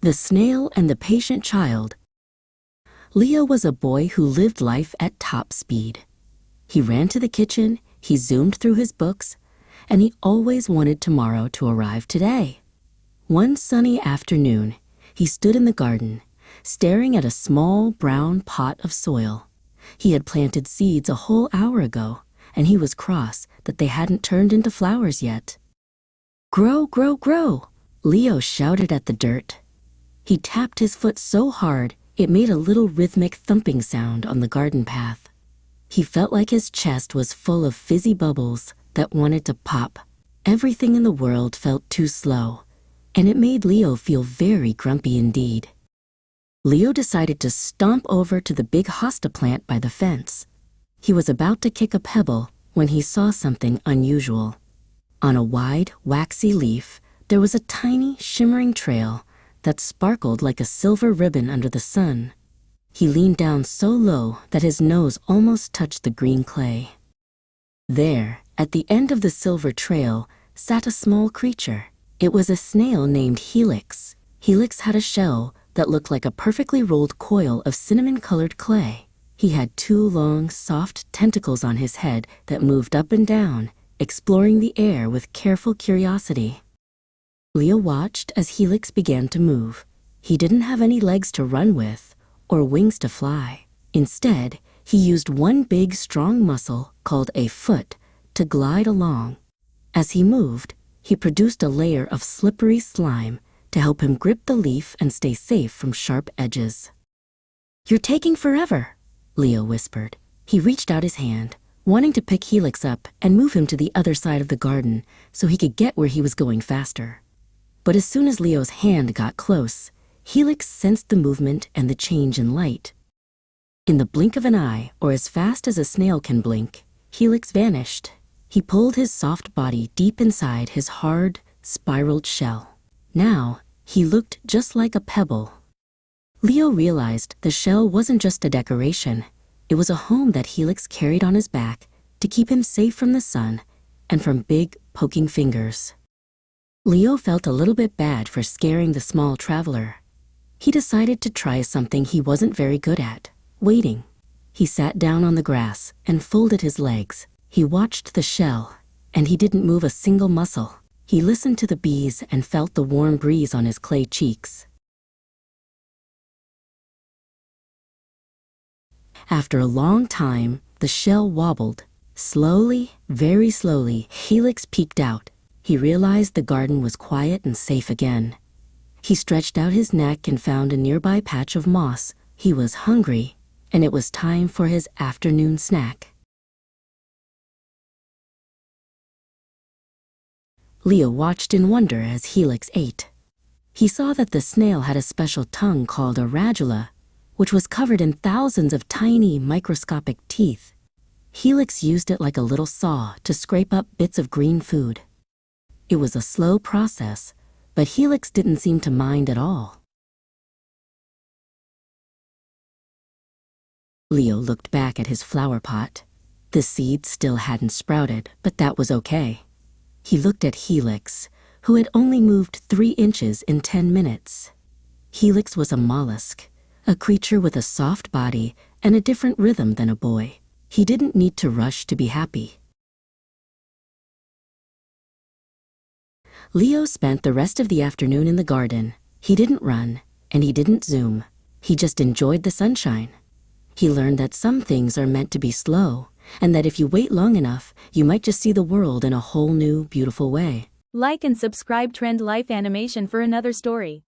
The Snail and the Patient Child. Leo was a boy who lived life at top speed. He ran to the kitchen, he zoomed through his books, and he always wanted tomorrow to arrive today. One sunny afternoon, he stood in the garden, staring at a small brown pot of soil. He had planted seeds a whole hour ago, and he was cross that they hadn't turned into flowers yet. "Grow, grow, grow!" Leo shouted at the dirt. He tapped his foot so hard it made a little rhythmic thumping sound on the garden path. He felt like his chest was full of fizzy bubbles that wanted to pop. Everything in the world felt too slow, and it made Leo feel very grumpy indeed. Leo decided to stomp over to the big hosta plant by the fence. He was about to kick a pebble when he saw something unusual. On a wide, waxy leaf, there was a tiny, shimmering trail that sparkled like a silver ribbon under the sun. He leaned down so low that his nose almost touched the green clay. There, at the end of the silver trail, sat a small creature. It was a snail named Helix. Helix had a shell that looked like a perfectly rolled coil of cinnamon-colored clay. He had two long, soft tentacles on his head that moved up and down, exploring the air with careful curiosity. Leo watched as Helix began to move. He didn't have any legs to run with or wings to fly. Instead, he used one big, strong muscle called a foot to glide along. As he moved, he produced a layer of slippery slime to help him grip the leaf and stay safe from sharp edges. "You're taking forever," Leo whispered. He reached out his hand, wanting to pick Helix up and move him to the other side of the garden so he could get where he was going faster. But as soon as Leo's hand got close, Helix sensed the movement and the change in light. In the blink of an eye, or as fast as a snail can blink, Helix vanished. He pulled his soft body deep inside his hard, spiraled shell. Now, he looked just like a pebble. Leo realized the shell wasn't just a decoration. It was a home that Helix carried on his back to keep him safe from the sun and from big, poking fingers. Leo felt a little bit bad for scaring the small traveler. He decided to try something he wasn't very good at, waiting. He sat down on the grass and folded his legs. He watched the shell, and he didn't move a single muscle. He listened to the bees and felt the warm breeze on his clay cheeks. After a long time, the shell wobbled. Slowly, very slowly, Helix peeked out. He realized the garden was quiet and safe again. He stretched out his neck and found a nearby patch of moss. He was hungry, and it was time for his afternoon snack. Leo watched in wonder as Helix ate. He saw that the snail had a special tongue called a radula, which was covered in thousands of tiny, microscopic teeth. Helix used it like a little saw to scrape up bits of green food. It was a slow process, but Helix didn't seem to mind at all. Leo looked back at his flower pot. The seeds still hadn't sprouted, but that was okay. He looked at Helix, who had only moved 3 inches in 10 minutes. Helix was a mollusk, a creature with a soft body and a different rhythm than a boy. He didn't need to rush to be happy. Leo spent the rest of the afternoon in the garden. He didn't run, and he didn't zoom. He just enjoyed the sunshine. He learned that some things are meant to be slow, and that if you wait long enough, you might just see the world in a whole new, beautiful way. Like and subscribe Trend Life Animation for another story.